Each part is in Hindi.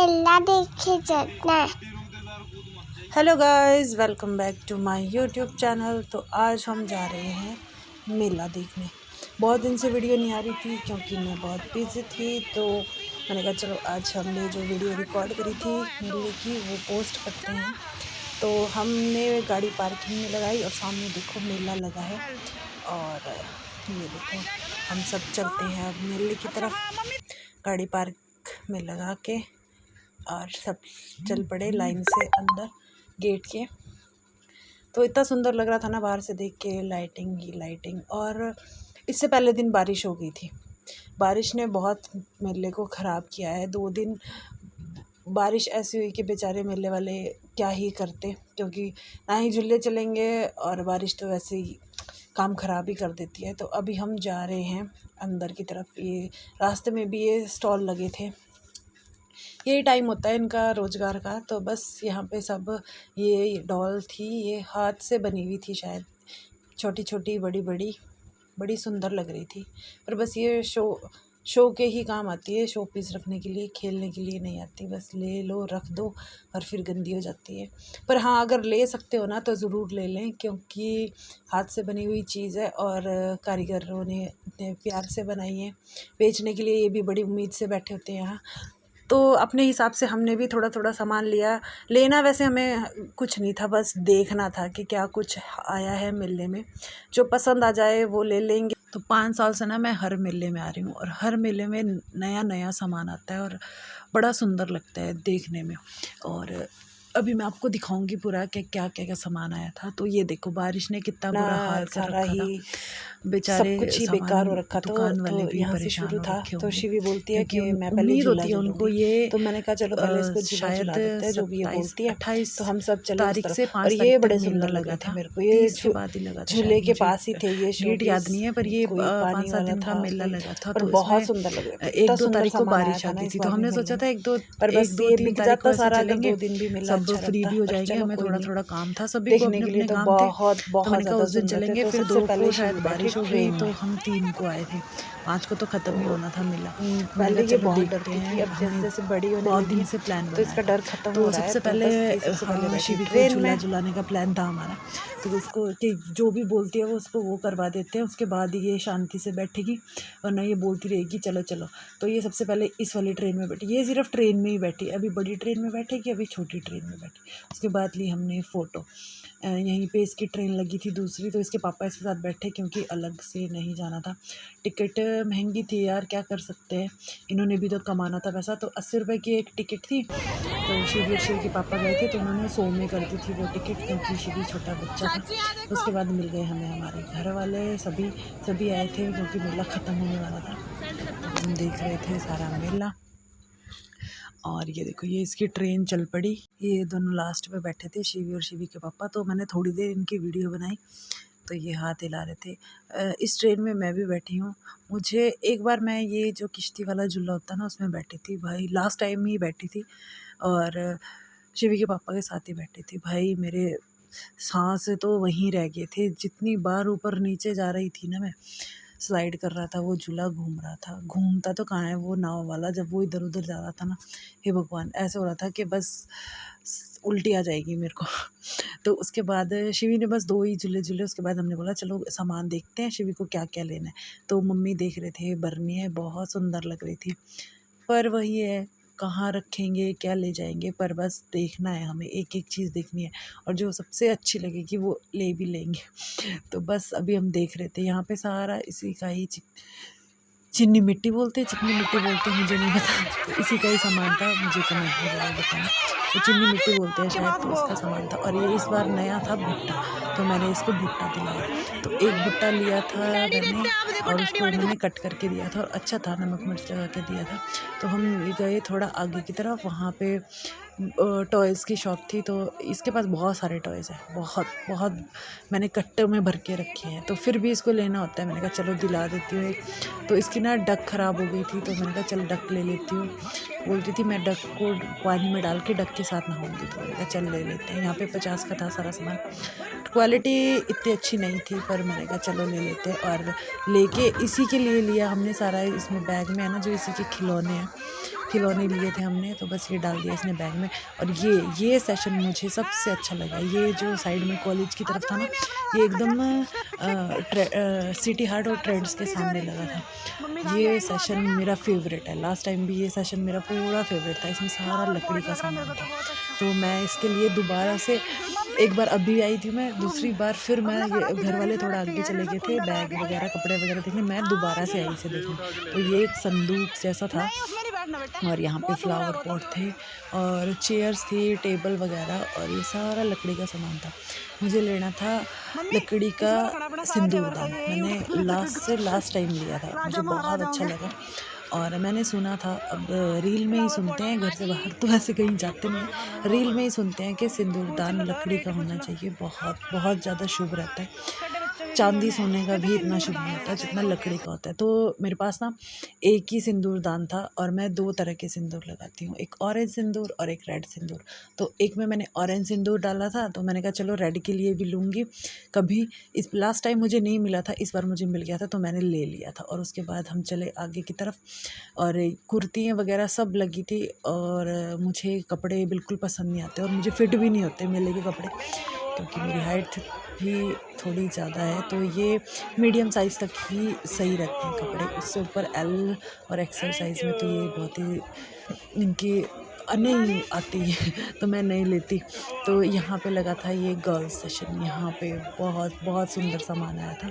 मेला देखे चलना है। Hello guys, welcome back to my YouTube channel. तो आज हम जा रहे हैं मेला देखने। बहुत दिन से वीडियो नहीं आ रही थी क्योंकि मैं बहुत बिजी थी, तो मैंने कहा चलो आज हमने जो वीडियो रिकॉर्ड करी थी मेले की वो पोस्ट करते हैं। तो हमने गाड़ी पार्किंग में लगाई और सामने देखो मेला लगा है। और ये देखो हम सब चलते हैं अब मेले की तरफ, गाड़ी पार्क में लगा के, और सब चल पड़े लाइन से अंदर गेट के। तो इतना सुंदर लग रहा था ना बाहर से देख के, लाइटिंग ही लाइटिंग। और इससे पहले दिन बारिश हो गई थी। बारिश ने बहुत मेले को ख़राब किया है। 2 दिन बारिश ऐसी हुई कि बेचारे मेले वाले क्या ही करते, क्योंकि ना ही झूले चलेंगे और बारिश तो वैसे ही काम ख़राब ही कर देती है। तो अभी हम जा रहे हैं अंदर की तरफ। ये रास्ते में भी ये स्टॉल लगे थे, यही टाइम होता है इनका रोज़गार का। तो बस यहाँ पे सब, ये डॉल थी, ये हाथ से बनी हुई थी शायद, छोटी छोटी बड़ी बड़ी, बड़ी सुंदर लग रही थी। पर बस ये शो के ही काम आती है, शो पीस रखने के लिए, खेलने के लिए नहीं आती। बस ले लो, रख दो और फिर गंदी हो जाती है। पर हाँ, अगर ले सकते हो ना तो ज़रूर ले लें, क्योंकि हाथ से बनी हुई चीज़ है और कारीगरों ने इतने प्यार से बनाई है। बेचने के लिए ये भी बड़ी उम्मीद से बैठे होते हैं यहाँ। तो अपने हिसाब से हमने भी थोड़ा थोड़ा सामान लिया। लेना वैसे हमें कुछ नहीं था, बस देखना था कि क्या कुछ आया है मेले में। जो पसंद आ जाए वो ले लेंगे। तो 5 साल से ना मैं हर मेले में आ रही हूँ, और हर मेले में नया नया सामान आता है और बड़ा सुंदर लगता है देखने में। और अभी मैं आपको दिखाऊंगी पूरा कि क्या क्या क्या सामान आया था। तो ये देखो बारिश ने कितना बुरा हाल कर रखा था, बेचारे सब कुछ ही बेकार हो रखा। दुकान वाले भी यहाँ से परेशान शुरू हो था। रखे तो होंगे, शिवी बोलती है कि क्योंकि मैं पहले उम्मीद झूला होती है उनको झूलूंगी। ये। तो मैंने कहा चलो पहले इसको झूला शायद झुला देते हैं, जो भी ये बोलती है। 28 तो हम सब चले उस तारीख तरफ। से 5 और ये तारीख बड़े तक मेला सुंदर लग लगा रहे थे था। मेरे को। ये 30 के बाद ही लगा था झूले शायद, के मुझे पास ही थे ये डेट याद नहीं है, पर ये कोई 5-7 वाला दिन का था, मेला लगा था। पर तो बहुत इसमें सुंदर लग रहे थे। 1-2 सुंदर तारीख को सामान आया बारिश था आ ना गई इस थी, तो बार भी हमने मेले सोचा में। था पर बस ये 1-2-3 बिक तारीख को जाता ऐसे सारा, अगर चलेंगे, 2 दिन भी मेला सब अच्छा फ्री लगता। भी हो पर जाएंगे। चलो हमें कोई थोड़ा नहीं, थोड़ा काम था, सभी को देखने अपने के लिए अपने तो काम थे। बहुत तो मैंने कहा ज़्यादा उस दिन सुंदर थे। चलेंगे। तो फिर सबसे 2 पहले को शायद शिवी बैठे बारिश हो गई, ट्रेन तो में। हम 3 को आए थे। 5 को तो ख़त्म ही तो होना था मेला। तो मैंने पहले कहा ये चलो बहुत देखते डरती थी, हैं, अब जैसे हमने जैसे बड़ी होने बहुत लगी दिन है से प्लान तो बनाया इसका था। डर खत्म हो तो रहा है। सबसे तो पहले बस ये सबसे पहले बैठी शिवी को ट्रेन झूला में। झुलाने का प्लान था हमारा। तो उसको कि जो भी बोलती है वो उसको वो करवा देते हैं, उसके बाद ये शांति से बैठेगी, वरना ये बोलती रहेगी चलो चलो। तो ये सबसे पहले इस वाली ट्रेन में बैठी, ये सिर्फ ट्रेन में ही बैठी, अभी बड़ी ट्रेन में बैठेगी, अभी छोटी ट्रेन में बैठी। उसके बाद ली हमने फ़ोटो। यहीं पे इसकी ट्रेन लगी थी दूसरी, तो इसके पापा इसके साथ बैठे, क्योंकि अलग से नहीं जाना था। टिकट महंगी थी यार, क्या कर सकते हैं, इन्होंने भी तो कमाना था पैसा। तो 80 रुपये की एक टिकट थी। तो शिवी और शिव के पापा गए थे, तो उन्होंने 100 में कर दी थी वो टिकट, क्योंकि शिवी छोटा बच्चा था। उसके बाद मिल गए हमें हमारे घर वाले, सभी आए थे, क्योंकि मेला ख़त्म होने वाला था। तो हम देख रहे थे सारा मेला। और ये देखो ये इसकी ट्रेन चल पड़ी। ये दोनों लास्ट में बैठे थे, शिवी और शिवी के पापा। तो मैंने थोड़ी देर इनकी वीडियो बनाई, तो ये हाथ हिला रहे थे। इस ट्रेन में मैं भी बैठी हूँ। मुझे एक बार, मैं ये जो किश्ती वाला झूला होता है ना उसमें बैठी थी भाई, लास्ट टाइम ही बैठी थी, और शिवी के पापा के साथ ही बैठी थी। भाई मेरे सांस तो वहीं रह गए थे, जितनी बार ऊपर नीचे जा रही थी ना मैं, स्लाइड कर रहा था वो झूला, घूम रहा था, घूमता तो कहाँ है वो नाव वाला, जब वो इधर उधर जा रहा था ना, हे भगवान, ऐसे हो रहा था कि बस उल्टी आ जाएगी मेरे को। तो उसके बाद शिवी ने बस 2 ही झूले झूले। उसके बाद हमने बोला चलो सामान देखते हैं शिवी को क्या क्या लेना है। तो मम्मी देख रहे थे, बरनी है बहुत सुंदर लग रही थी, पर वही है कहाँ रखेंगे, क्या ले जाएंगे, पर बस देखना है हमें, एक एक चीज़ देखनी है, और जो सबसे अच्छी लगेगी वो ले भी लेंगे। तो बस अभी हम देख रहे थे, यहाँ पे सारा इसी का ही चिन्नी मिट्टी बोलते हैं, चिकनी मिट्टी बोलते हैं, मुझे नहीं पता। तो इसी का ही सामान था, मुझे कमेंट में ज़रूर बताना। तो चिन्नी मिट्टी बोलते हैं शायद, तो इसका सामान था। और ये इस बार नया था भुट्टा, तो मैंने इसको भुट्टा दिलाया। तो एक भुट्टा लिया था मैंने, और उसको मैंने कट करके दिया था, और अच्छा था, नमक मिर्च लगा के दिया था। तो हम गए थोड़ा आगे की तरफ, वहाँ पे टॉयज़ की शॉप थी। तो इसके पास बहुत सारे टॉयज़ हैं, बहुत बहुत, मैंने कट्टे में भर के रखे हैं, तो फिर भी इसको लेना होता है। मैंने कहा चलो दिला देती हूँ एक। तो इसकी ना डक ख़राब हो गई थी, तो मैंने कहा चल डक ले लेती हूँ। बोलती थी मैं डक को पानी में डाल के डक के साथ नहाऊंगी, तो मैंने कहा चल ले लेते हैं। यहाँ पे 50 का था सारा सामान, क्वालिटी इतनी अच्छी नहीं थी, पर मैंने कहा चलो ले लेते हैं। और लेके इसी के लिए लिया हमने सारा, इसमें बैग में है ना जो इसी के खिलौने हैं, खिलौने लिए थे हमने, तो बस ये डाल दिया इसने बैग में। और ये सेशन मुझे सबसे अच्छा लगा। ये जो साइड में कॉलेज की तरफ था ना, ये एकदम सिटी हार्ट और ट्रेंड्स के सामने लगा था। ये सेशन मेरा फेवरेट है, लास्ट टाइम भी ये सेशन मेरा पूरा फेवरेट था। इसमें सारा लकड़ी का सामान था, तो मैं इसके लिए दोबारा से एक बार अभी आई थी मैं, दूसरी बार फिर मैं, ये घर वाले थोड़ा आगे चले गए थे बैग वगैरह कपड़े वगैरह देखने, मैं दोबारा से आई इसे देखने। तो ये एक संदूक जैसा था, और यहाँ पे फ्लावर पॉट थे और चेयर्स थी, टेबल वगैरह, और ये सारा लकड़ी का सामान था। मुझे लेना था लकड़ी का सिंदूरदान, मैंने लास्ट टाइम लिया था, मुझे बहुत अच्छा लगा। और मैंने सुना था, अब रील में ही सुनते हैं, घर से बाहर तो ऐसे कहीं जाते नहीं, रील में ही सुनते हैं कि सिंदूरदान लकड़ी का होना चाहिए, बहुत बहुत ज़्यादा शुभ रहता है। चांदी सोने का भी इतना शुभ नहीं होता जितना लकड़ी का होता है। तो मेरे पास ना एक ही सिंदूरदान था, और मैं 2 तरह के सिंदूर लगाती हूँ, एक ऑरेंज सिंदूर और एक रेड सिंदूर। तो एक में मैंने ऑरेंज सिंदूर डाला था, तो मैंने कहा चलो रेड के लिए भी लूँगी कभी। इस लास्ट टाइम मुझे नहीं मिला था, इस बार मुझे मिल गया था, तो मैंने ले लिया था। और उसके बाद हम चले आगे की तरफ, और कुर्तियाँ वगैरह सब लगी थी, और मुझे कपड़े बिल्कुल पसंद नहीं आते, और मुझे फिट भी नहीं होते मेले के कपड़े, क्योंकि मेरी हाइट भी थोड़ी ज़्यादा है। तो ये मीडियम साइज़ तक ही सही रहते हैं कपड़े, उससे ऊपर एल और एक्सेल साइज़ में तो ये बहुत ही इनकी नहीं आती है, तो मैं नहीं लेती। तो यहाँ पे लगा था ये गर्ल्स सेशन, यहाँ पे बहुत बहुत सुंदर सामान आया था।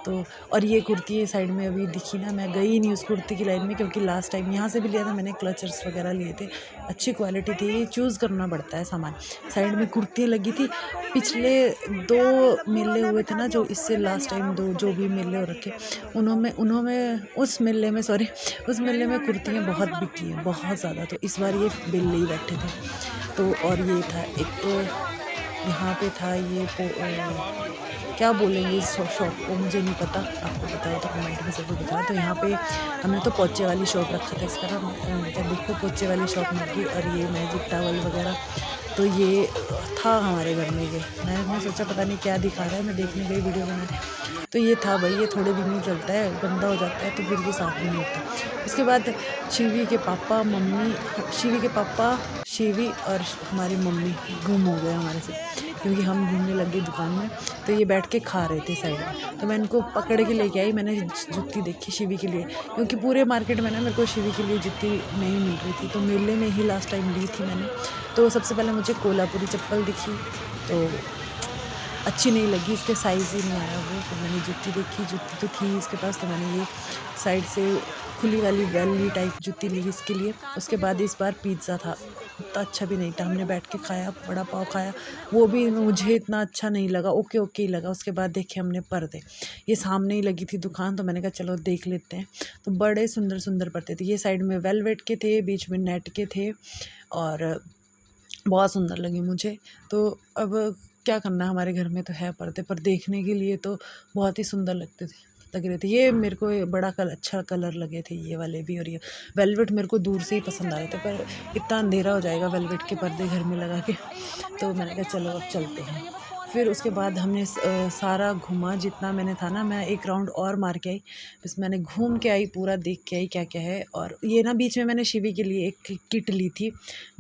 तो और ये कुर्ती साइड में अभी दिखी ना, मैं गई नहीं उस कुर्ती की लाइन में, क्योंकि लास्ट टाइम यहाँ से भी लिया था मैंने, क्लचर्स वगैरह लिए थे, अच्छी क्वालिटी थी। चूज़ करना पड़ता है सामान। साइड में कुर्तियाँ लगी थी, पिछले 2 मेले हुए थे ना, जो इससे लास्ट टाइम 2 जो भी मेले हो रखे, उन्होंने उस मेले में कुर्तियाँ बहुत बिकी हैं, बहुत ज़्यादा। तो इस बार ये बेले ही बैठे थे। तो और ये था एक, तो यहाँ पे था ये क्या बोलेंगे इस शॉप को, मुझे नहीं पता, आपको पता है तो कमेंट में ज़रूर बताओ। तो यहाँ पे हमने तो पोचे वाली शॉप रखा था इसका नाम, जब देखो पोचे वाली शॉप मिल गई। और ये मैजिक टावल वगैरह, तो ये था हमारे घर में। ये मैंने सोचा पता नहीं क्या दिखा रहा है, मैं देखने गई वीडियो बनाने, तो ये था भाई, ये थोड़े दिन ही चलता है, गंदा हो जाता है, तो फिर ये साफ नहीं होता। उसके बाद शिवी के पापा शिवी और हमारी मम्मी गुम हो गए हमारे से, क्योंकि हम घूमने लग गए दुकान में। तो ये बैठ के खा रहे थे साइड में, तो मैं इनको पकड़ के लेके आई। मैंने जूती देखी शिवी के लिए, क्योंकि पूरे मार्केट में ना मेरे को शिवी के लिए जूती नहीं मिल रही थी, तो मेले में ही लास्ट टाइम ली थी मैंने। तो सबसे पहले मुझे कोल्हापुरी चप्पल दिखी, तो अच्छी नहीं लगी, इसके साइज़ ही नहीं आया वो। तो मैंने जूती देखी, जूती तो थी इसके पास, तो मैंने ये साइड से खुली वाली वैली टाइप जूती ली इसके लिए। उसके बाद इस बार पिज़्ज़ा था, उतना अच्छा भी नहीं था, हमने बैठ के खाया, बड़ा पाव खाया, वो भी मुझे इतना अच्छा नहीं लगा, ओके ओके ही लगा। उसके बाद देखे हमने पर्दे, ये सामने ही लगी थी दुकान, तो मैंने कहा चलो देख लेते हैं। तो बड़े सुंदर सुंदर पर्दे थे, ये साइड में वेलवेट के थे, बीच में नेट के थे, और बहुत सुंदर लगे मुझे। तो अब क्या करना, हमारे घर में तो है पर्दे, पर देखने के लिए तो बहुत ही सुंदर लग रहे थे। ये मेरे को बड़ा अच्छा कलर लगे थे ये वाले भी, और ये वेलवेट मेरे को दूर से ही पसंद आ रहे थे, पर इतना अंधेरा हो जाएगा वेलवेट के पर्दे घर में लगा के, तो मैंने कहा चलो अब चलते हैं। फिर उसके बाद हमने सारा घूमा जितना मैंने था ना, मैं एक राउंड और मार के आई, बस मैंने घूम के आई, पूरा देख के आई क्या क्या है। और ये ना बीच में मैंने शिवी के लिए एक किट ली थी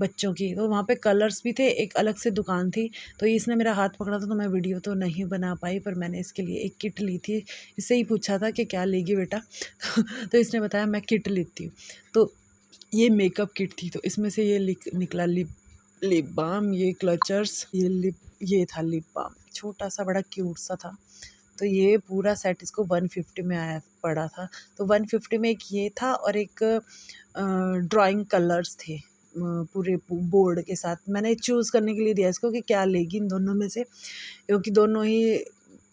बच्चों की, तो वहाँ पे कलर्स भी थे, एक अलग से दुकान थी। तो इसने मेरा हाथ पकड़ा था, तो मैं वीडियो तो नहीं बना पाई, पर मैंने इसके लिए एक किट ली थी। इससे ही पूछा था कि क्या लेगी बेटा तो इसने बताया मैं किट लेती हूँ। तो ये मेकअप किट थी, तो इसमें से ये निकला लिप बाम, ये क्लचर्स, ये था लिप बाम, छोटा सा बड़ा क्यूट सा था। तो ये पूरा सेट इसको 150 में आया पड़ा था। तो 150 में एक ये था, और एक ड्राइंग कलर्स थे पूरे बोर्ड के साथ। मैंने चूज़ करने के लिए दिया इसको कि क्या लेगी इन दोनों में से, क्योंकि दोनों ही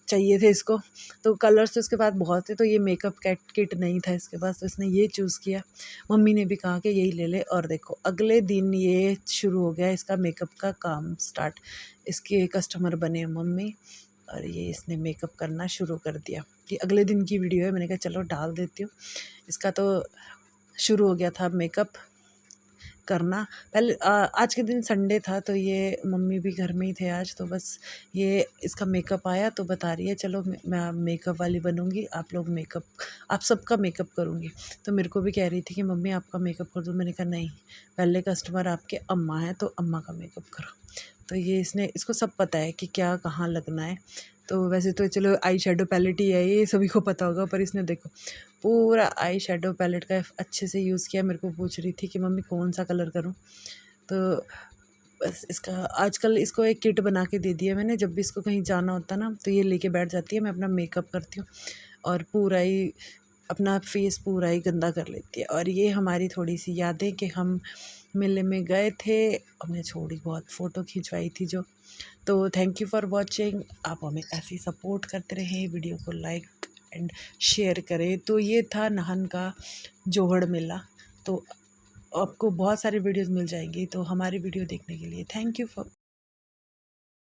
चाहिए थे इसको। तो कलर्स तो इसके पास बहुत थे, तो ये मेकअप किट नहीं था इसके पास, तो इसने ये चूज़ किया। मम्मी ने भी कहा कि यही ले ले, और देखो अगले दिन ये शुरू हो गया इसका मेकअप का काम स्टार्ट। इसके कस्टमर बने मम्मी, और ये इसने मेकअप करना शुरू कर दिया। कि अगले दिन की वीडियो है, मैंने कहा चलो डाल देती हूँ। इसका तो शुरू हो गया था मेकअप, करना। पहले आज के दिन संडे था तो ये मम्मी भी घर में ही थे आज, तो बस ये इसका मेकअप आया तो बता रही है चलो मैं मेकअप वाली बनूँगी, आप लोग मेकअप, आप सबका मेकअप करूँगी। तो मेरे को भी कह रही थी कि मम्मी आपका मेकअप कर दो, मैंने कहा नहीं, पहले कस्टमर आपके अम्मा हैं तो अम्मा का मेकअप करो। तो ये इसको सब पता है कि क्या कहाँ लगना है। तो वैसे तो चलो आई शेडो पैलेट ही है, ये सभी को पता होगा, पर इसने देखो पूरा आई शेडो पैलेट का अच्छे से यूज़ किया। मेरे को पूछ रही थी कि मम्मी कौन सा कलर करूँ, तो बस इसका आजकल इसको एक किट बना के दे दिया मैंने। जब भी इसको कहीं जाना होता ना तो ये लेके बैठ जाती है, मैं अपना मेकअप करती हूँ और पूरा ही अपना फेस पूरा ही गंदा कर लेती है। और ये हमारी थोड़ी सी यादें कि हम मेले में गए थे, हमने थोड़ी बहुत फ़ोटो खिंचवाई थी जो। तो थैंक यू फॉर वॉचिंग, आप हमें ऐसे ही सपोर्ट करते रहें, वीडियो को लाइक एंड शेयर करें। तो ये था नाहन का जोहड़ मेला। तो आपको बहुत सारी वीडियोस मिल जाएंगी, तो हमारी वीडियो देखने के लिए थैंक यू फॉर